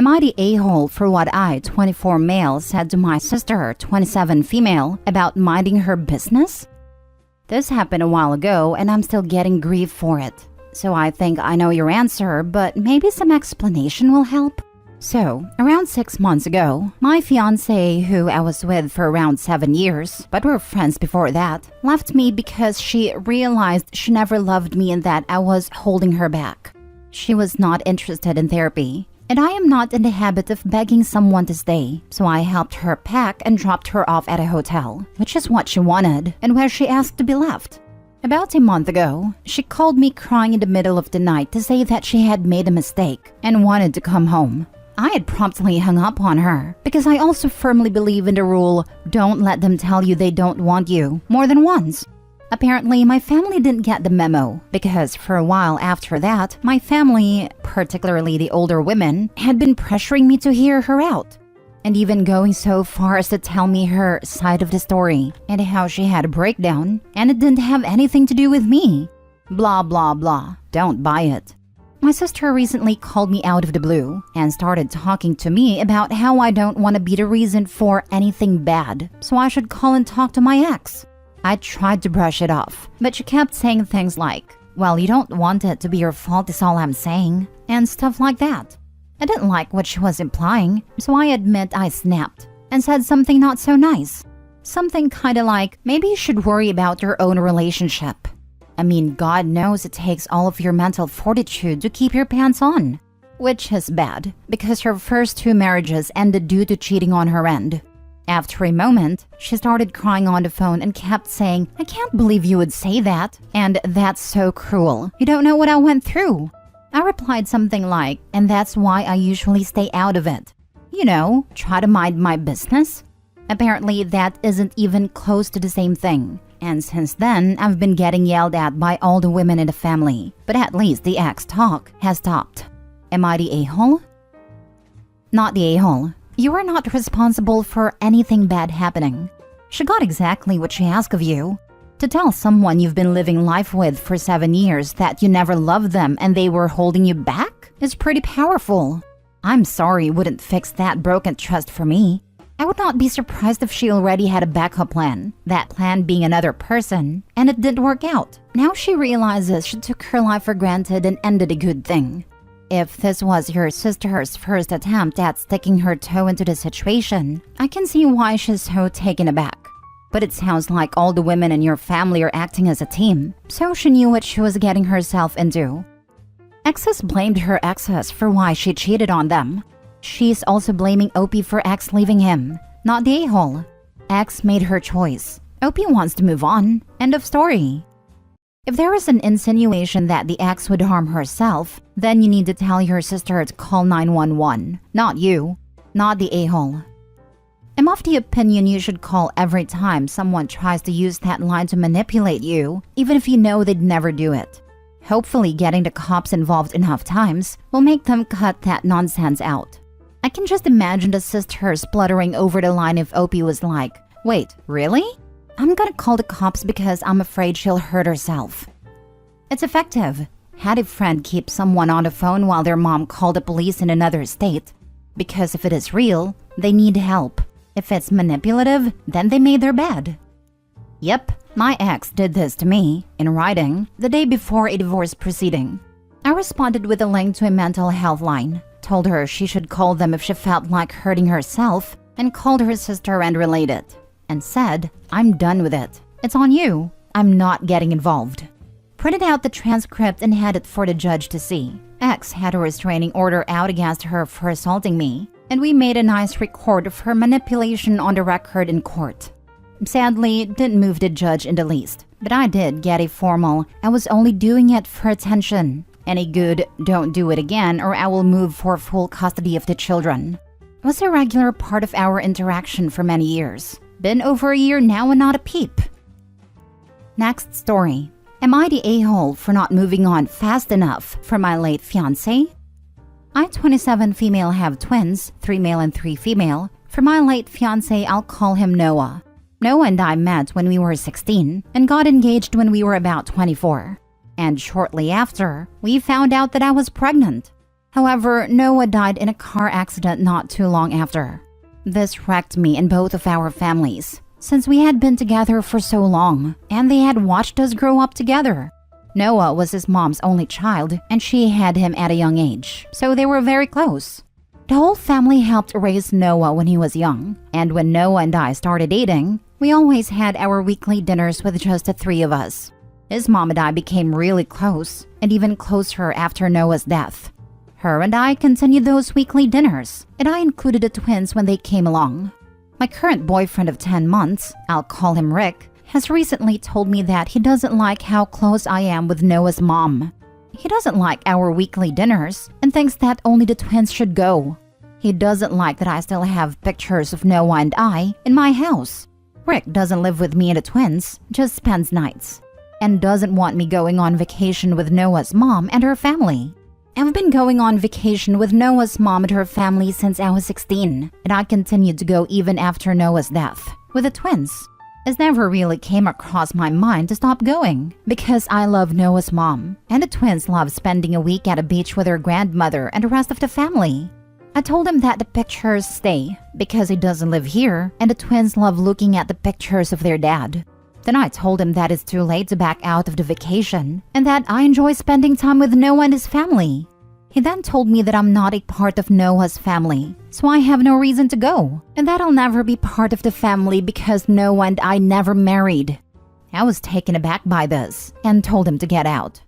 Am I the a-hole for what I, 24 male, said to my sister, 27 female, about minding her business? This happened a while ago and I'm still getting grief for it. So I think I know your answer, but maybe some explanation will help. So, around 6 months ago, my fiancée, who I was with for around 7 years, but were friends before that, left me because she realized she never loved me and that I was holding her back. She was not interested in therapy, and I am not in the habit of begging someone to stay, so I helped her pack and dropped her off at a hotel, which is what she wanted and where she asked to be left. About a month ago, she called me crying in the middle of the night to say that she had made a mistake and wanted to come home. I had promptly hung up on her because I also firmly believe in the rule, don't let them tell you they don't want you more than once. Apparently, my family didn't get the memo because for a while after that, my family, particularly the older women, had been pressuring me to hear her out. And even going so far as to tell me her side of the story and how she had a breakdown and it didn't have anything to do with me. Blah, blah, blah. Don't buy it. My sister recently called me out of the blue and started talking to me about how I don't want to be the reason for anything bad, so I should call and talk to my ex. I tried to brush it off, but she kept saying things like, well, you don't want it to be your fault is all I'm saying, and stuff like that. I didn't like what she was implying, so I admit I snapped and said something not so nice. Something kinda like, maybe you should worry about your own relationship. I mean, God knows it takes all of your mental fortitude to keep your pants on. Which is bad, because her first 2 marriages ended due to cheating on her end. After a moment, she started crying on the phone and kept saying, I can't believe you would say that, and that's so cruel. You don't know what I went through. I replied something like, and that's why I usually stay out of it. You know, try to mind my business. Apparently, that isn't even close to the same thing. And since then, I've been getting yelled at by all the women in the family. But at least the ex talk has stopped. Am I the a-hole? Not the a-hole. You are not responsible for anything bad happening. She got exactly what she asked of you. To tell someone you've been living life with for 7 years that you never loved them and they were holding you back is pretty powerful. I'm sorry it wouldn't fix that broken trust for me. I would not be surprised if she already had a backup plan, that plan being another person, and it didn't work out. Now she realizes she took her life for granted and ended a good thing. If this was your sister's first attempt at sticking her toe into the situation, I can see why she's so taken aback. But it sounds like all the women in your family are acting as a team, so she knew what she was getting herself into. Exes blamed her exes for why she cheated on them. She's also blaming Opie for ex leaving him, not the a-hole. Ex made her choice. Opie wants to move on. End of story. If there is an insinuation that the ex would harm herself, then you need to tell your sister to call 911, not you, not the a-hole. I'm of the opinion you should call every time someone tries to use that line to manipulate you, even if you know they'd never do it. Hopefully getting the cops involved enough times will make them cut that nonsense out. I can just imagine the sister spluttering over the line if Opie was like, wait, really? I'm gonna call the cops because I'm afraid she'll hurt herself. It's effective. Had a friend keep someone on the phone while their mom called the police in another state. Because if it is real, they need help. If it's manipulative, then they made their bed. Yep, my ex did this to me, in writing, the day before a divorce proceeding. I responded with a link to a mental health line, told her she should call them if she felt like hurting herself, and called her sister and related, and said, I'm done with it. It's on you. I'm not getting involved. Printed out the transcript and had it for the judge to see. Ex had a restraining order out against her for assaulting me, and we made a nice record of her manipulation on the record in court. Sadly, it didn't move the judge in the least, but I did get a formal, I was only doing it for attention, and a good, don't do it again or I will move for full custody of the children. It was a regular part of our interaction for many years. Been over a year now and not a peep. Next story. Am I the a-hole for not moving on fast enough for my late fiancé? I, 27 female, have twins, 3 male and 3 female. For my late fiancé, I'll call him Noah. Noah and I met when we were 16 and got engaged when we were about 24. And shortly after, we found out that I was pregnant. However, Noah died in a car accident not too long after. This wrecked me and both of our families, since we had been together for so long and they had watched us grow up together. Noah was his mom's only child and she had him at a young age, so they were very close. The whole family helped raise Noah when he was young, and when Noah and I started dating, we always had our weekly dinners with just the three of us. His mom and I became really close, and even closer after Noah's death. Her and I continued those weekly dinners, and I included the twins when they came along. My current boyfriend of 10 months, I'll call him Rick, has recently told me that he doesn't like how close I am with Noah's mom. He doesn't like our weekly dinners and thinks that only the twins should go. He doesn't like that I still have pictures of Noah and I in my house. Rick doesn't live with me and the twins, just spends nights, and doesn't want me going on vacation with Noah's mom and her family. I've been going on vacation with Noah's mom and her family since I was 16, and I continued to go even after Noah's death, with the twins. It never really came across my mind to stop going, because I love Noah's mom, and the twins love spending a week at a beach with their grandmother and the rest of the family. I told him that the pictures stay, because he doesn't live here, and the twins love looking at the pictures of their dad. Then I told him that it's too late to back out of the vacation, and that I enjoy spending time with Noah and his family. He then told me that I'm not a part of Noah's family, so I have no reason to go, and that I'll never be part of the family because Noah and I never married. I was taken aback by this, and told him to get out.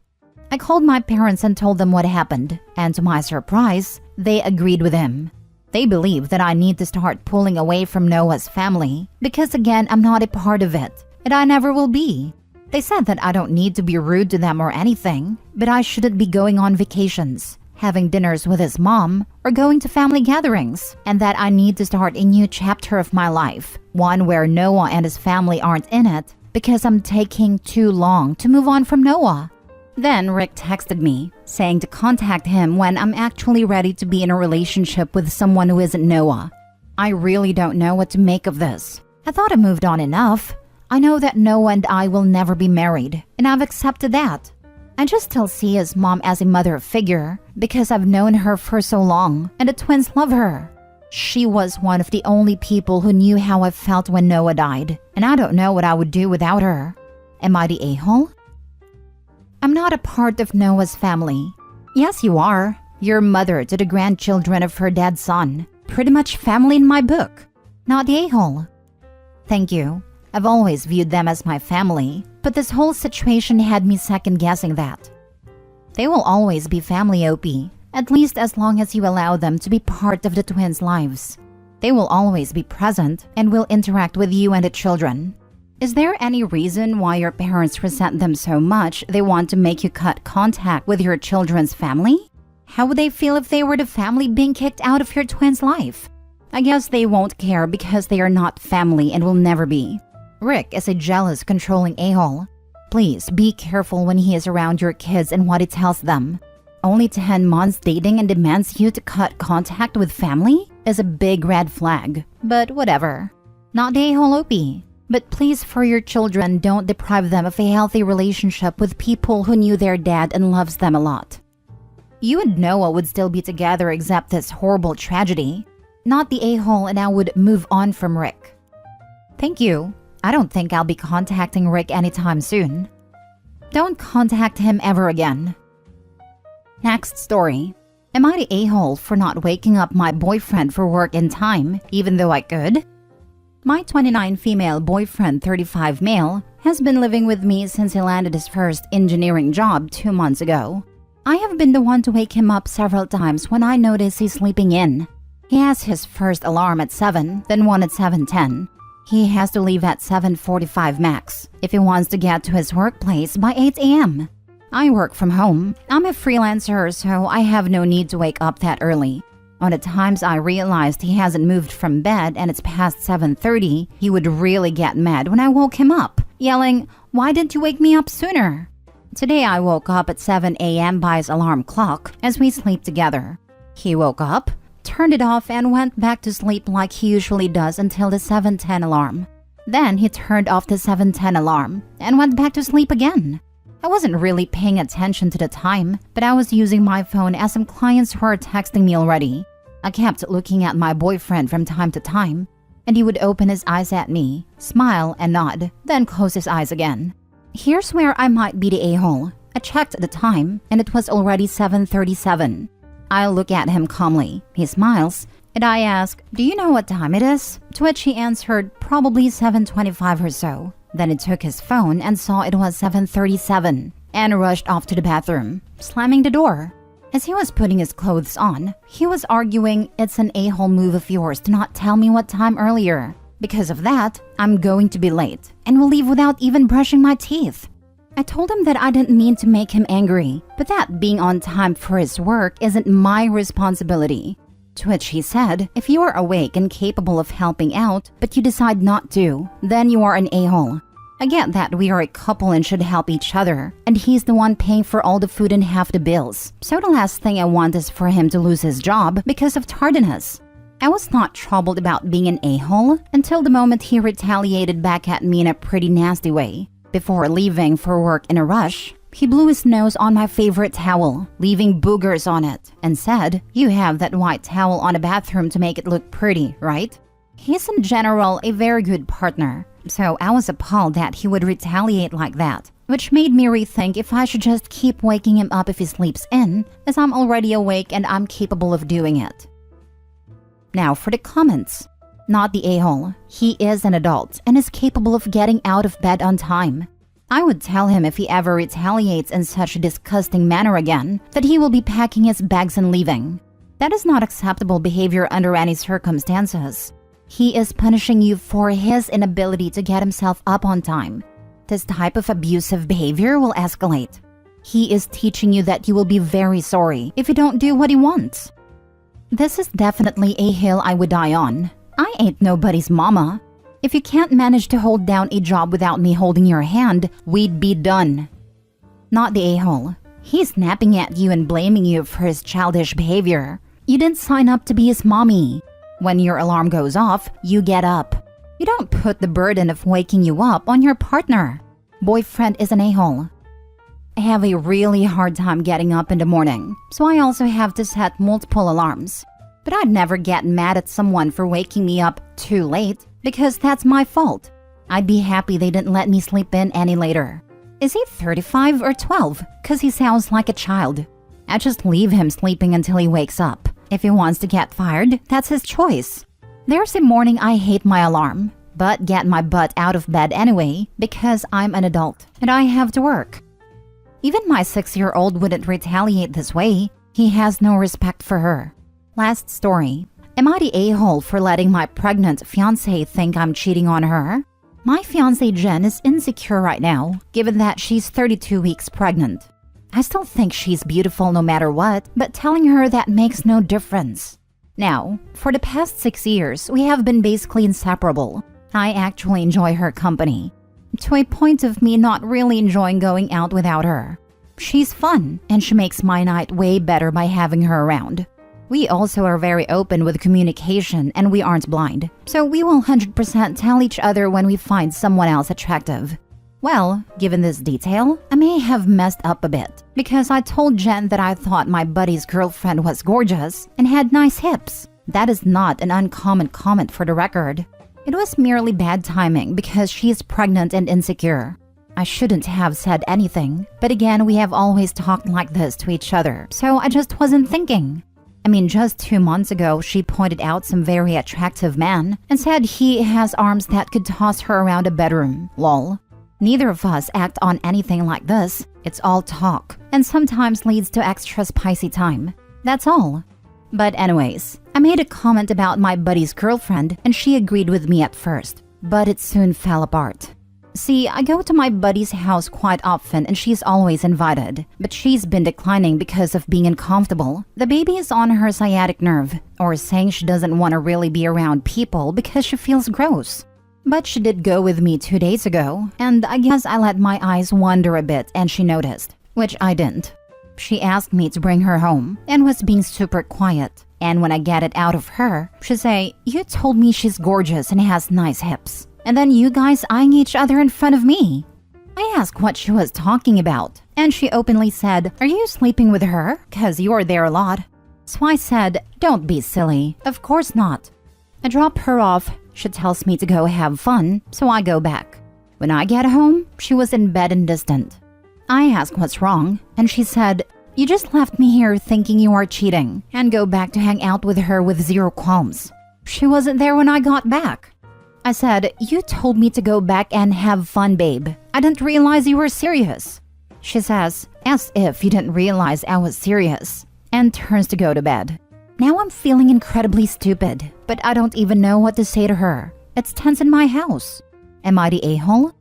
I called my parents and told them what happened, and to my surprise, they agreed with him. They believe that I need to start pulling away from Noah's family, because again, I'm not a part of it, and I never will be. They said that I don't need to be rude to them or anything, but I shouldn't be going on vacations, having dinners with his mom, or going to family gatherings, and that I need to start a new chapter of my life, one where Noah and his family aren't in it, because I'm taking too long to move on from Noah. Then Rick texted me, saying to contact him when I'm actually ready to be in a relationship with someone who isn't Noah. I really don't know what to make of this. I thought I moved on enough. I know that Noah and I will never be married, and I've accepted that. I just still see his mom as a mother figure because I've known her for so long, and the twins love her. She was one of the only people who knew how I felt when Noah died, and I don't know what I would do without her. Am I the a-hole? I'm not a part of Noah's family. Yes, you are. You're mother to the grandchildren of her dead son. Pretty much family in my book. Not the a-hole. Thank you. I've always viewed them as my family, but this whole situation had me second-guessing that. They will always be family, Opie, at least as long as you allow them to be part of the twins' lives. They will always be present and will interact with you and the children. Is there any reason why your parents resent them so much they want to make you cut contact with your children's family? How would they feel if they were the family being kicked out of your twins' life? I guess they won't care because they are not family and will never be. Rick is a jealous, controlling a-hole. Please be careful when he is around your kids and what he tells them. Only 10 months dating and demands you to cut contact with family is a big red flag, but whatever. Not the a-hole, Opie. But please, for your children, don't deprive them of a healthy relationship with people who knew their dad and loves them a lot. You and Noah would still be together except this horrible tragedy. Not the a-hole, and I would move on from Rick. Thank you. I don't think I'll be contacting Rick anytime soon. Don't contact him ever again. Next story. Am I the a-hole for not waking up my boyfriend for work in time, even though I could? My 29 female boyfriend, 35 male, has been living with me since he landed his first engineering job 2 months ago. I have been the one to wake him up several times when I notice he's sleeping in. He has his first alarm at 7, then one at 7:10. He has to leave at 7:45 max if he wants to get to his workplace by 8 a.m. I work from home. I'm a freelancer, so I have no need to wake up that early. On the times I realized he hasn't moved from bed and it's past 7:30, he would really get mad when I woke him up, yelling, "Why didn't you wake me up sooner?" Today I woke up at 7 a.m. by his alarm clock as we sleep together. He woke up, turned it off, and went back to sleep like he usually does until the 7:10 alarm. Then he turned off the 7:10 alarm and went back to sleep again. I wasn't really paying attention to the time, but I was using my phone as some clients were texting me already. I kept looking at my boyfriend from time to time, and he would open his eyes at me, smile and nod, then close his eyes again. Here's where I might be the a-hole. I checked the time, and it was already 7:37. I look at him calmly. He smiles, and I ask, "Do you know what time it is?" To which he answered, "Probably 7:25 or so." Then he took his phone and saw it was 7:37 and rushed off to the bathroom, slamming the door. As he was putting his clothes on, he was arguing, "It's an a-hole move of yours to not tell me what time earlier. Because of that, I'm going to be late and will leave without even brushing my teeth." I told him that I didn't mean to make him angry, but that being on time for his work isn't my responsibility. To which he said, "If you are awake and capable of helping out, but you decide not to, then you are an a-hole. I get that we are a couple and should help each other, and he's the one paying for all the food and half the bills. So the last thing I want is for him to lose his job because of tardiness." I was not troubled about being an a-hole until the moment he retaliated back at me in a pretty nasty way. Before leaving for work in a rush, he blew his nose on my favorite towel, leaving boogers on it, and said, "You have that white towel on a bathroom to make it look pretty, right?" He's in general a very good partner, so I was appalled that he would retaliate like that, which made me rethink if I should just keep waking him up if he sleeps in, as I'm already awake and I'm capable of doing it. Now for the comments. Not the a-hole. He is an adult and is capable of getting out of bed on time. I would tell him if he ever retaliates in such a disgusting manner again that he will be packing his bags and leaving. That is not acceptable behavior under any circumstances. He is punishing you for his inability to get himself up on time. This type of abusive behavior will escalate. He is teaching you that you will be very sorry if you don't do what he wants. This is definitely a hill I would die on. I ain't nobody's mama. If you can't manage to hold down a job without me holding your hand, we'd be done. Not the a-hole. He's snapping at you and blaming you for his childish behavior. You didn't sign up to be his mommy. When your alarm goes off, you get up. You don't put the burden of waking you up on your partner. Boyfriend is an a-hole. I have a really hard time getting up in the morning, so I also have to set multiple alarms. But I'd never get mad at someone for waking me up too late, because that's my fault. I'd be happy they didn't let me sleep in any later. Is he 35 or 12? Cause he sounds like a child. I just leave him sleeping until he wakes up. If he wants to get fired, that's his choice. There's a morning I hate my alarm, but get my butt out of bed anyway because I'm an adult and I have to work. Even my 6-year-old wouldn't retaliate this way. He has no respect for her. Last story. Am I the a-hole for letting my pregnant fiancée think I'm cheating on her? My fiancée Jen is insecure right now, given that she's 32 weeks pregnant. I still think she's beautiful no matter what, but telling her that makes no difference. Now, for the past 6 years, we have been basically inseparable. I actually enjoy her company, to a point of me not really enjoying going out without her. She's fun, and she makes my night way better by having her around. We also are very open with communication and we aren't blind, so we will 100% tell each other when we find someone else attractive. Well, given this detail, I may have messed up a bit, because I told Jen that I thought my buddy's girlfriend was gorgeous and had nice hips. That is not an uncommon comment for the record. It was merely bad timing because she is pregnant and insecure. I shouldn't have said anything, but again, we have always talked like this to each other, so I just wasn't thinking. I mean, just 2 months ago, she pointed out some very attractive man and said he has arms that could toss her around a bedroom. Lol. Neither of us act on anything like this. It's all talk, and sometimes leads to extra spicy time. That's all. But anyways, I made a comment about my buddy's girlfriend and she agreed with me at first, but it soon fell apart. See, I go to my buddy's house quite often and she's always invited, but she's been declining because of being uncomfortable. The baby is on her sciatic nerve, or saying she doesn't want to really be around people because she feels gross. But she did go with me 2 days ago, and I guess I let my eyes wander a bit and she noticed, which I didn't. She asked me to bring her home and was being super quiet. And when I get it out of her, she say, "You told me she's gorgeous and has nice hips. And then you guys eyeing each other in front of me." I asked what she was talking about, and she openly said, "Are you sleeping with her? 'Cause you're there a lot." So I said, "Don't be silly. Of course not." I drop her off. She tells me to go have fun, so I go back. When I get home, she was in bed and distant. I ask what's wrong, and she said, "You just left me here thinking you are cheating, and go back to hang out with her with zero qualms. She wasn't there when I got back." I said, "You told me to go back and have fun, babe. I didn't realize you were serious." She says, as if you didn't realize I was serious, and turns to go to bed. Now I'm feeling incredibly stupid, but I don't even know what to say to her. It's tense in my house. Am I the a-hole?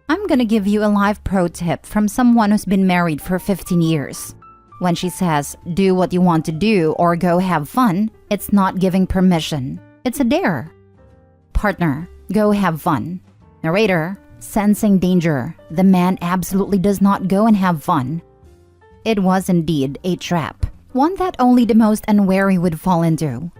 I'm gonna give you a life pro tip from someone who's been married for 15 years. When she says, "Do what you want to do" or "go have fun," it's not giving permission. It's a dare. Partner, go have fun. Narrator, sensing danger. The man absolutely does not go and have fun. It was indeed a trap, one that only the most unwary would fall into.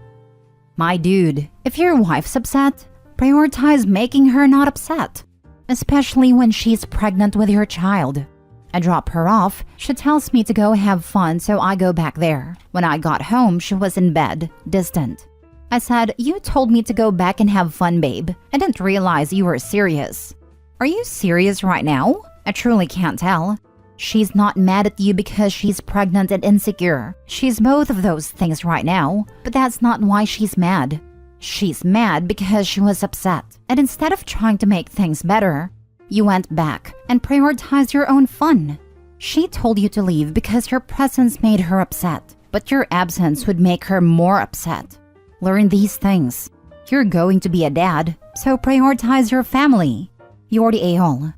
My dude, if your wife's upset, prioritize making her not upset, especially when she's pregnant with your child. I drop her off. She tells me to go have fun, so I go back there. When I got home, she was in bed, distant. I said, "You told me to go back and have fun, babe. I didn't realize you were serious." Are you serious right now? I truly can't tell. She's not mad at you because she's pregnant and insecure. She's both of those things right now, but that's not why she's mad. She's mad because she was upset. And instead of trying to make things better, you went back and prioritized your own fun. She told you to leave because your presence made her upset, but your absence would make her more upset. Learn these things. You're going to be a dad, so prioritize your family. You're the a-hole.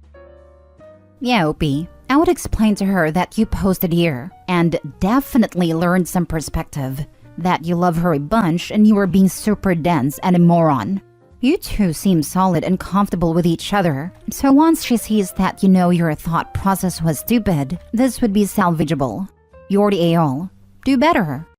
Yeah, Opie. I would explain to her that you posted here and definitely learned some perspective, that you love her a bunch and you were being super dense and a moron. You two seem solid and comfortable with each other, so once she sees that you know your thought process was stupid, this would be salvageable. You're the a-hole. Do better.